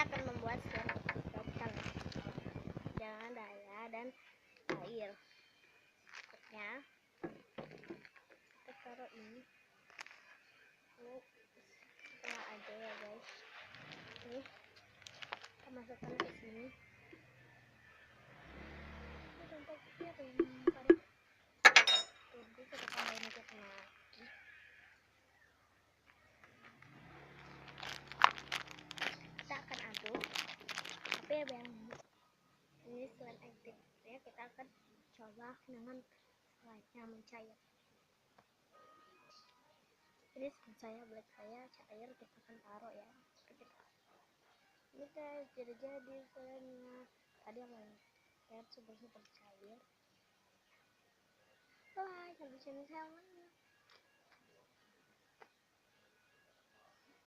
akan membuat sedotan dengan daya dan air. Berikutnya kita taruh ini. Setelah aja ya guys. Ini kita masukkan ke sini. Tunggu kita tambahin minyak lagi. Kita akan aduk. Tapi yang ini selain aktifnya kita akan coba dengan setelahnya mencair. Ini saya belet saya cair, kita akan taruh ya. Ini guys, jadi selnya tadi yang lihat super cair. Bye, sampai sini saya